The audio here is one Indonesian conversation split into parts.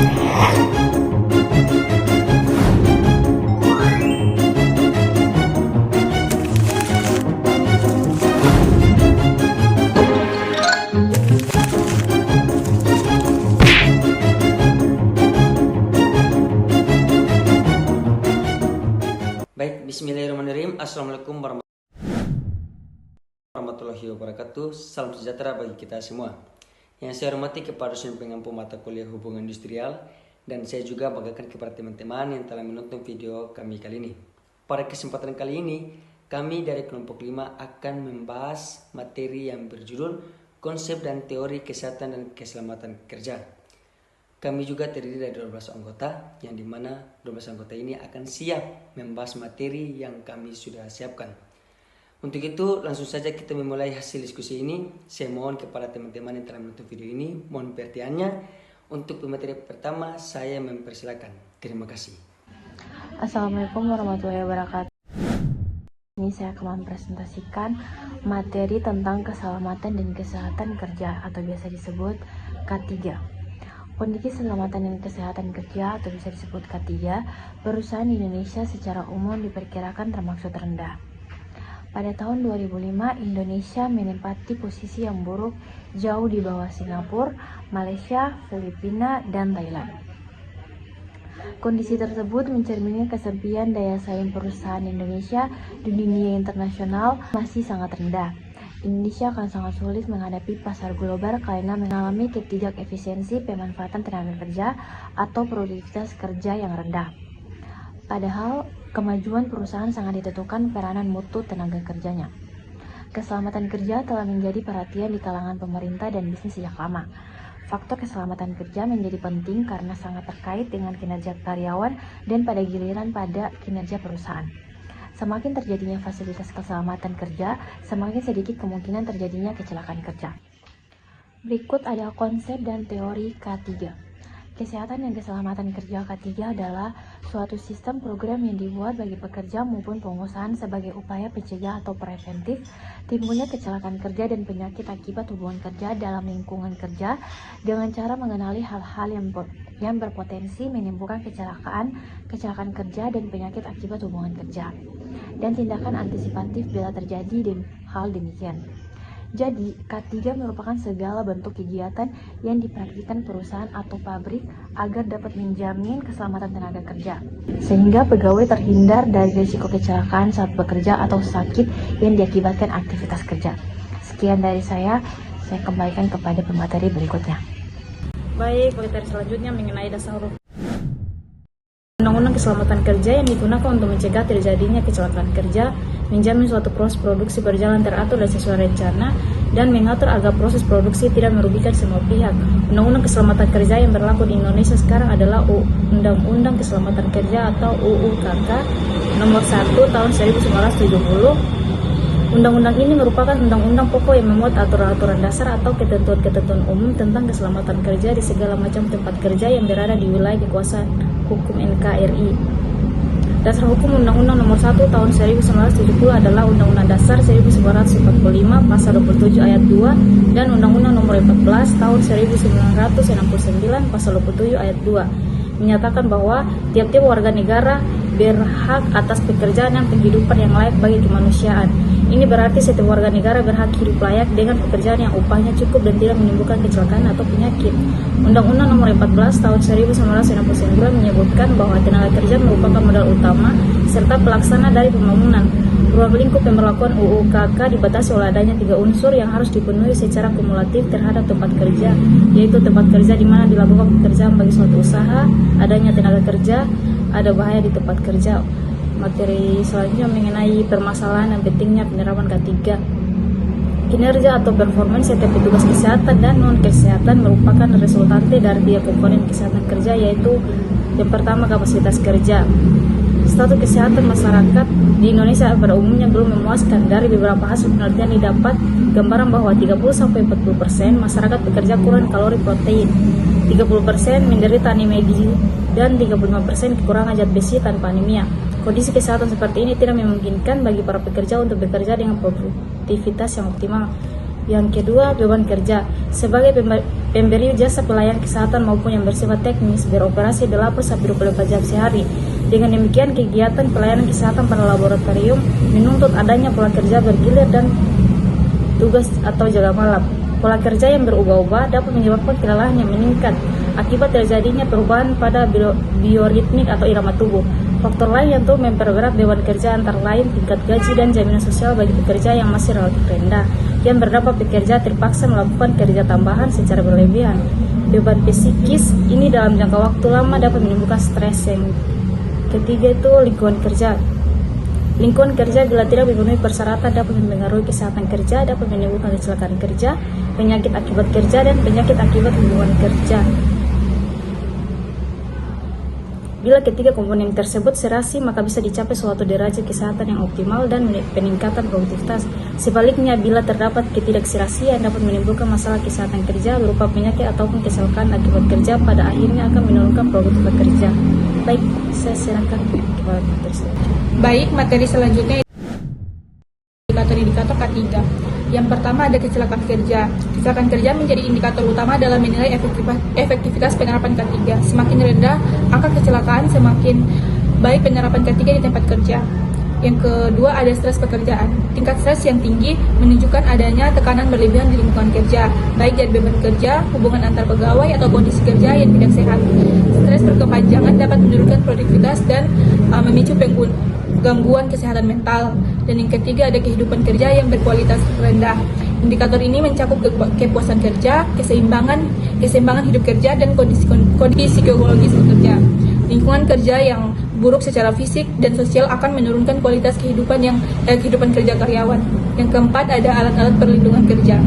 Baik, bismillahirrahmanirrahim. Assalamualaikum warahmatullahi wabarakatuh. Salam sejahtera bagi kita semua. Yang saya hormati kepada dosen pengampu mata kuliah hubungan industrial, dan saya juga banggakan kepada teman-teman yang telah menonton video kami kali ini. Pada kesempatan kali ini, kami dari kelompok 5 akan membahas materi yang berjudul konsep dan teori kesehatan dan keselamatan kerja. Kami juga terdiri dari 12 anggota, yang dimana 12 anggota ini akan siap membahas materi yang kami sudah siapkan. Untuk itu, langsung saja kita memulai hasil diskusi ini. Saya mohon kepada teman-teman yang telah menonton video ini, mohon perhatiannya. Untuk pemateri pertama, saya mempersilakan. Terima kasih. Assalamualaikum warahmatullahi wabarakatuh. Ini saya akan mempresentasikan materi tentang keselamatan dan kesehatan kerja atau biasa disebut K3. Kondisi keselamatan dan kesehatan kerja atau bisa disebut K3, perusahaan di Indonesia secara umum diperkirakan termaksud rendah. Pada tahun 2005, Indonesia menempati posisi yang buruk jauh di bawah Singapura, Malaysia, Filipina, dan Thailand. Kondisi tersebut mencerminkan kesepian daya saing perusahaan Indonesia di dunia internasional masih sangat rendah. Indonesia akan sangat sulit menghadapi pasar global karena mengalami ketidakefisiensi pemanfaatan tenaga kerja atau produktivitas kerja yang rendah. Padahal, kemajuan perusahaan sangat ditentukan peranan mutu tenaga kerjanya. Keselamatan kerja telah menjadi perhatian di kalangan pemerintah dan bisnis sejak lama. Faktor keselamatan kerja menjadi penting karena sangat terkait dengan kinerja karyawan dan pada giliran pada kinerja perusahaan. Semakin terjadinya fasilitas keselamatan kerja, semakin sedikit kemungkinan terjadinya kecelakaan kerja. Berikut ada konsep dan teori K3. Kesehatan dan keselamatan kerja K3 adalah suatu sistem program yang dibuat bagi pekerja maupun pengusaha sebagai upaya pencegah atau preventif timbulnya kecelakaan kerja dan penyakit akibat hubungan kerja dalam lingkungan kerja dengan cara mengenali hal-hal yang berpotensi menimbulkan kecelakaan kerja dan penyakit akibat hubungan kerja, dan tindakan antisipatif bila terjadi hal demikian. Jadi, K3 merupakan segala bentuk kegiatan yang dipraktikkan perusahaan atau pabrik agar dapat menjamin keselamatan tenaga kerja, sehingga pegawai terhindar dari risiko kecelakaan saat bekerja atau sakit yang diakibatkan aktivitas kerja. Sekian dari saya kembalikan kepada pemateri berikutnya. Baik, materi selanjutnya mengenai dasar huruf Undang-Undang Keselamatan Kerja yang digunakan untuk mencegah terjadinya kecelakaan kerja, menjamin suatu proses produksi berjalan teratur dan sesuai rencana, dan mengatur agar proses produksi tidak merugikan semua pihak. Undang-Undang Keselamatan Kerja yang berlaku di Indonesia sekarang adalah Undang-Undang Keselamatan Kerja atau UU KK nomor 1 tahun 1970. Undang-undang ini merupakan undang-undang pokok yang memuat aturan-aturan dasar atau ketentuan-ketentuan umum tentang keselamatan kerja di segala macam tempat kerja yang berada di wilayah kekuasaan hukum NKRI. Dasar hukum Undang-Undang nomor 1 tahun 1970 adalah Undang-Undang Dasar 1945 pasal 27 ayat 2 dan Undang-Undang nomor 14 tahun 1969 pasal 27 ayat 2 menyatakan bahwa tiap-tiap warga negara berhak atas pekerjaan dan penghidupan yang layak bagi kemanusiaan. Ini berarti setiap warga negara berhak hidup layak dengan pekerjaan yang upahnya cukup dan tidak menimbulkan kecelakaan atau penyakit. Undang-Undang nomor 14 tahun 1969 menyebutkan bahwa tenaga kerja merupakan modal utama serta pelaksana dari pembangunan. Ruang lingkup pemberlakuan UU KK dibatasi oleh adanya 3 unsur yang harus dipenuhi secara kumulatif terhadap tempat kerja, yaitu tempat kerja di mana dilakukan pekerjaan bagi suatu usaha, adanya tenaga kerja, ada bahaya di tempat kerja. Materi selanjutnya mengenai permasalahan dan pentingnya penerapan K3. Kinerja atau performance setiap petugas kesehatan dan non-kesehatan merupakan resultante dari 3 komponen kesehatan kerja, yaitu yang pertama kapasitas kerja. Status kesehatan masyarakat di Indonesia pada umumnya belum memuaskan. Dari beberapa hasil penelitian didapat gambaran bahwa 30-40% masyarakat bekerja kurang kalori protein, 30% menderita anemia gizi, dan 35% kekurangan zat besi tanpa anemia. Kondisi kesehatan seperti ini tidak memungkinkan bagi para pekerja untuk bekerja dengan produktivitas yang optimal. Yang kedua, beban kerja. Sebagai pemberi jasa pelayanan kesehatan maupun yang bersifat teknis, beroperasi 8-24 jam sehari. Dengan demikian, kegiatan pelayanan kesehatan pada laboratorium menuntut adanya pola kerja bergilir dan tugas atau jaga malam. Pola kerja yang berubah-ubah dapat menyebabkan kelelahan yang meningkat akibat terjadinya perubahan pada bioritmik atau irama tubuh. Faktor lain yang turut memperberat beban kerja antara lain tingkat gaji dan jaminan sosial bagi pekerja yang masih relatif rendah, yang berdampak pekerja terpaksa melakukan kerja tambahan secara berlebihan. Beban psikis ini dalam jangka waktu lama dapat menimbulkan stres. Yang ketiga itu lingkungan kerja. Lingkungan kerja bila tidak memenuhi persyaratan dapat mempengaruhi kesehatan kerja, dapat menimbulkan kecelakaan kerja, penyakit akibat kerja, dan penyakit akibat lingkungan kerja. Bila ketiga komponen tersebut serasi, maka bisa dicapai suatu derajat kesehatan yang optimal dan peningkatan produktivitas. Sebaliknya, bila terdapat ketidakserasian dapat menimbulkan masalah kesehatan kerja berupa penyakit ataupun kecelakaan akibat kerja, pada akhirnya akan menurunkan produktivitas kerja. Baik, saya serahkan kepada materi selanjutnya. Baik, materi selanjutnya indikator K3. Yang pertama ada kecelakaan kerja. Kecelakaan kerja menjadi indikator utama dalam menilai efektivitas penerapan K3. Semakin rendah angka kecelakaan, semakin baik penerapan K3 di tempat kerja. Yang kedua ada stres pekerjaan. Tingkat stres yang tinggi menunjukkan adanya tekanan berlebihan di lingkungan kerja, baik dari beban kerja, hubungan antar pegawai, atau kondisi kerja yang tidak sehat. Stres berkepanjangan dapat menurunkan produktivitas dan memicu gangguan kesehatan mental. Dan yang ketiga ada kehidupan kerja yang berkualitas rendah. Indikator ini mencakup kepuasan kerja, keseimbangan hidup kerja, dan kondisi psikologis pekerja. Lingkungan kerja yang buruk secara fisik dan sosial akan menurunkan kualitas kehidupan kerja karyawan. Yang keempat ada alat-alat perlindungan kerja.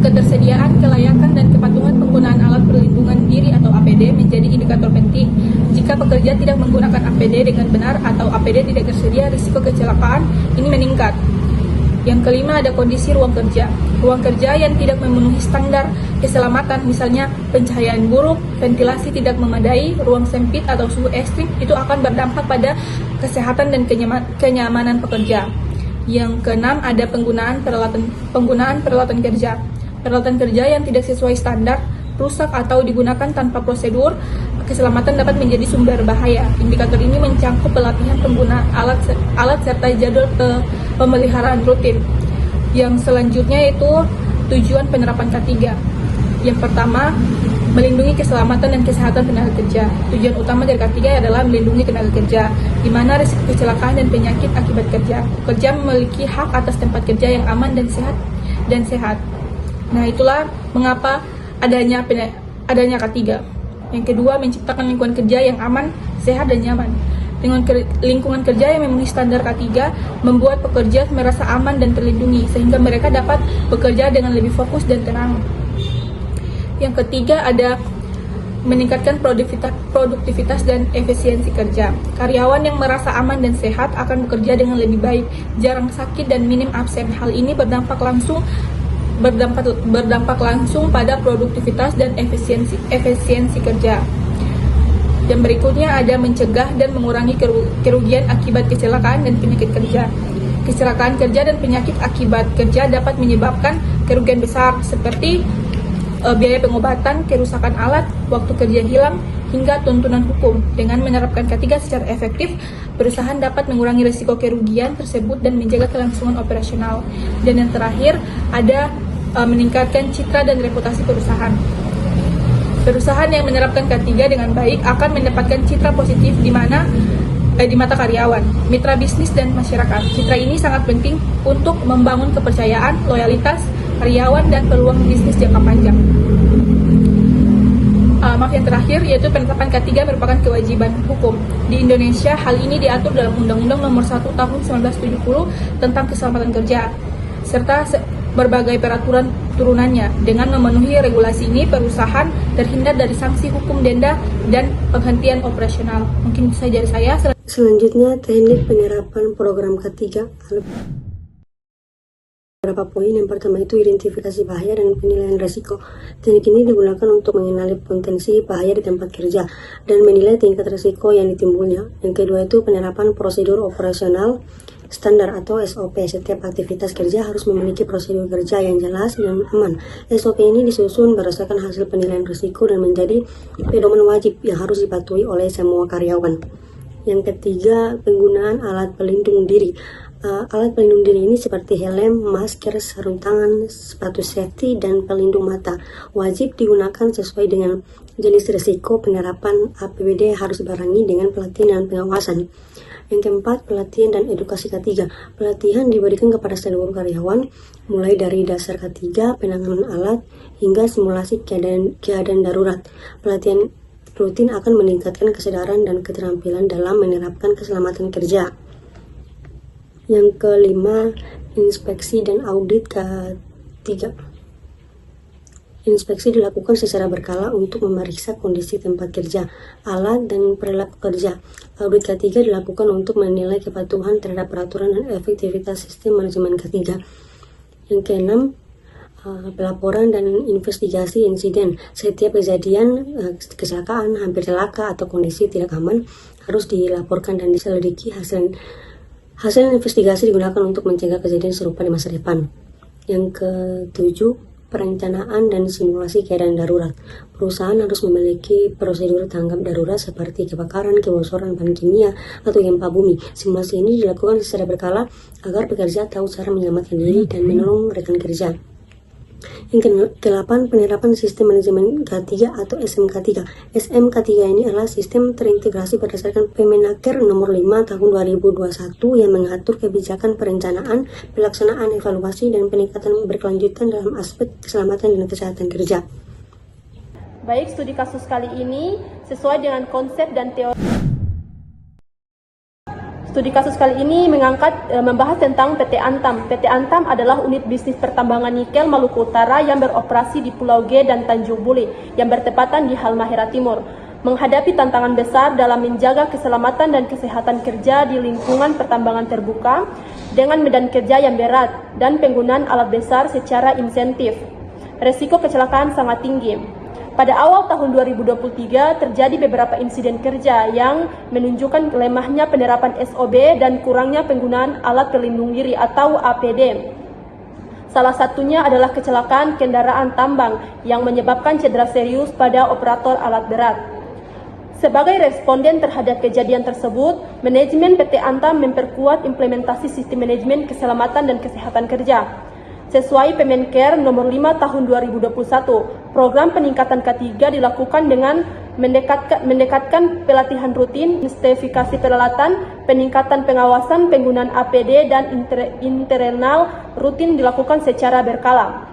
Ketersediaan, kelayakan, dan kepatuhan penggunaan alat perlindungan diri atau APD menjadi indikator penting. Jika pekerja tidak menggunakan APD dengan benar atau APD tidak tersedia, risiko kecelakaan ini meningkat. Yang kelima ada kondisi ruang kerja. Ruang kerja yang tidak memenuhi standar keselamatan, misalnya pencahayaan buruk, ventilasi tidak memadai, ruang sempit, atau suhu ekstrim, itu akan berdampak pada kesehatan dan kenyamanan pekerja. Yang keenam ada penggunaan peralatan kerja. Peralatan kerja yang tidak sesuai standar, rusak, atau digunakan tanpa prosedur keselamatan dapat menjadi sumber bahaya. Indikator ini mencakup pelatihan pengguna alat serta jadwal pemeliharaan rutin. Yang selanjutnya yaitu tujuan penerapan K3. Yang pertama, melindungi keselamatan dan kesehatan tenaga kerja. Tujuan utama dari K3 adalah melindungi tenaga kerja, di mana risiko kecelakaan dan penyakit akibat kerja. Pekerja memiliki hak atas tempat kerja yang aman dan sehat. Nah, itulah mengapa adanya K3. Yang kedua, menciptakan lingkungan kerja yang aman, sehat, dan nyaman. Lingkungan kerja yang memenuhi standar K3 membuat pekerja merasa aman dan terlindungi, sehingga mereka dapat bekerja dengan lebih fokus dan tenang. Yang ketiga ada meningkatkan produktivitas dan efisiensi kerja. Karyawan yang merasa aman dan sehat akan bekerja dengan lebih baik, jarang sakit, dan minim absen. Hal ini berdampak langsung pada produktivitas dan efisiensi kerja. Dan berikutnya ada mencegah dan mengurangi kerugian akibat kecelakaan dan penyakit kerja. Kecelakaan kerja dan penyakit akibat kerja dapat menyebabkan kerugian besar seperti biaya pengobatan, kerusakan alat, waktu kerja hilang, hingga tuntutan hukum. Dengan menerapkan K3 secara efektif, perusahaan dapat mengurangi risiko kerugian tersebut dan menjaga kelangsungan operasional. Dan yang terakhir ada meningkatkan citra dan reputasi perusahaan. Perusahaan yang menerapkan K3 dengan baik akan mendapatkan citra positif di mata karyawan, mitra bisnis, dan masyarakat. Citra ini sangat penting untuk membangun kepercayaan, loyalitas karyawan, dan peluang bisnis jangka panjang. Yang terakhir yaitu penetapan K3 merupakan kewajiban hukum. Di Indonesia, hal ini diatur dalam Undang-Undang Nomor 1 Tahun 1970 tentang Keselamatan Kerja, serta berbagai peraturan turunannya. Dengan memenuhi regulasi ini, perusahaan terhindar dari sanksi hukum, denda, dan penghentian operasional. Mungkin itu saja dari saya. Selanjutnya, teknik penyerapan program K3. Beberapa poin. Yang pertama itu identifikasi bahaya dan penilaian risiko. Teknik ini digunakan untuk mengenali potensi bahaya di tempat kerja dan menilai tingkat risiko yang ditimbulnya. Yang kedua itu penerapan prosedur operasional Standar atau SOP, setiap aktivitas kerja harus memiliki prosedur kerja yang jelas dan aman. SOP ini disusun berdasarkan hasil penilaian risiko dan menjadi pedoman wajib yang harus dipatuhi oleh semua karyawan. Yang ketiga, penggunaan alat pelindung diri. Alat pelindung diri ini seperti helm, masker, sarung tangan, sepatu safety, dan pelindung mata. Wajib digunakan sesuai dengan jenis risiko. Penerapan APBD harus dibarengi dengan pelatihan dan pengawasan. Yang keempat, pelatihan dan edukasi K3. Pelatihan diberikan kepada seluruh karyawan, mulai dari dasar K3, penanganan alat, hingga simulasi keadaan darurat. Pelatihan rutin akan meningkatkan kesadaran dan keterampilan dalam menerapkan keselamatan kerja. Yang kelima, inspeksi dan audit K3. Inspeksi dilakukan secara berkala untuk memeriksa kondisi tempat kerja, alat, dan perilaku kerja. Audit K3 dilakukan untuk menilai kepatuhan terhadap peraturan dan efektivitas sistem manajemen K3. Yang keenam, pelaporan dan investigasi insiden. Setiap kejadian kecelakaan, hampir celaka, atau kondisi tidak aman harus dilaporkan dan diselidiki. Hasil investigasi digunakan untuk mencegah kejadian serupa di masa depan. Yang ketujuh, perencanaan dan simulasi keadaan darurat. Perusahaan harus memiliki prosedur tanggap darurat seperti kebakaran, kebocoran bahan kimia, atau gempa bumi. Simulasi ini dilakukan secara berkala agar pekerja tahu cara menyelamatkan diri dan menolong rekan kerja. Yang ke-8, penerapan sistem manajemen K3 atau SMK3. SMK3 ini adalah sistem terintegrasi berdasarkan Permenaker nomor 5 tahun 2021 yang mengatur kebijakan perencanaan, pelaksanaan, evaluasi, dan peningkatan berkelanjutan dalam aspek keselamatan dan kesehatan kerja. Baik, studi kasus kali ini sesuai dengan konsep dan teori. Studi kasus kali ini membahas tentang PT Antam. PT Antam adalah unit bisnis pertambangan nikel Maluku Utara yang beroperasi di Pulau G dan Tanjung Buli yang bertepatan di Halmahera Timur. Menghadapi tantangan besar dalam menjaga keselamatan dan kesehatan kerja di lingkungan pertambangan terbuka dengan medan kerja yang berat dan penggunaan alat besar secara insentif. Resiko kecelakaan sangat tinggi. Pada awal tahun 2023 terjadi beberapa insiden kerja yang menunjukkan lemahnya penerapan SOB dan kurangnya penggunaan alat pelindung diri atau APD. Salah satunya adalah kecelakaan kendaraan tambang yang menyebabkan cedera serius pada operator alat berat. Sebagai responden terhadap kejadian tersebut, manajemen PT Antam memperkuat implementasi sistem manajemen keselamatan dan kesehatan kerja. Sesuai Permenaker nomor 5 tahun 2021, program peningkatan K3 dilakukan dengan mendekatkan pelatihan rutin, sertifikasi peralatan, peningkatan pengawasan, penggunaan APD, dan internal rutin dilakukan secara berkala.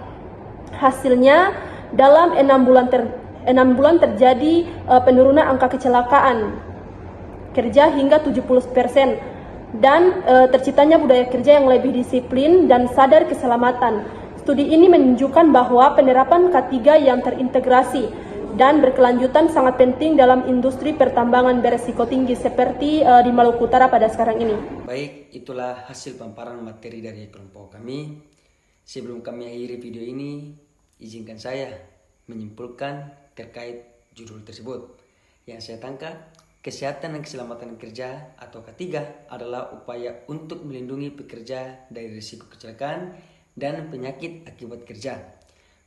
Hasilnya, dalam 6 bulan terjadi penurunan angka kecelakaan kerja hingga 70%. Dan terciptanya budaya kerja yang lebih disiplin dan sadar keselamatan. Studi ini menunjukkan bahwa penerapan K3 yang terintegrasi dan berkelanjutan sangat penting dalam industri pertambangan beresiko tinggi seperti di Maluku Utara pada sekarang ini. Baik, itulah hasil paparan materi dari kelompok kami. Sebelum kami akhiri video ini, izinkan saya menyimpulkan terkait judul tersebut. Yang saya tangkap, kesehatan dan keselamatan kerja atau K3 adalah upaya untuk melindungi pekerja dari risiko kecelakaan dan penyakit akibat kerja.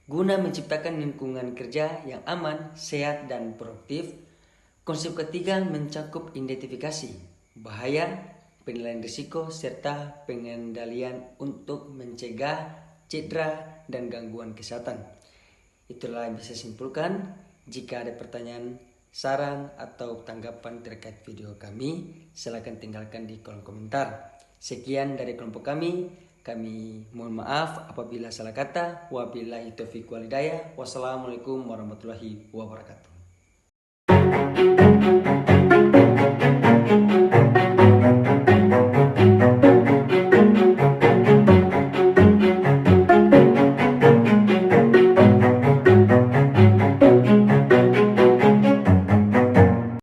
Guna menciptakan lingkungan kerja yang aman, sehat, dan produktif, konsep K3 mencakup identifikasi bahaya, penilaian risiko, serta pengendalian untuk mencegah cedera dan gangguan kesehatan. Itulah yang bisa saya simpulkan. Jika ada pertanyaan, saran, atau tanggapan terkait video kami, silakan tinggalkan di kolom komentar. Sekian dari kelompok kami mohon maaf apabila salah kata. Wabillahi taufiq wal hidayah. Wassalamualaikum warahmatullahi wabarakatuh.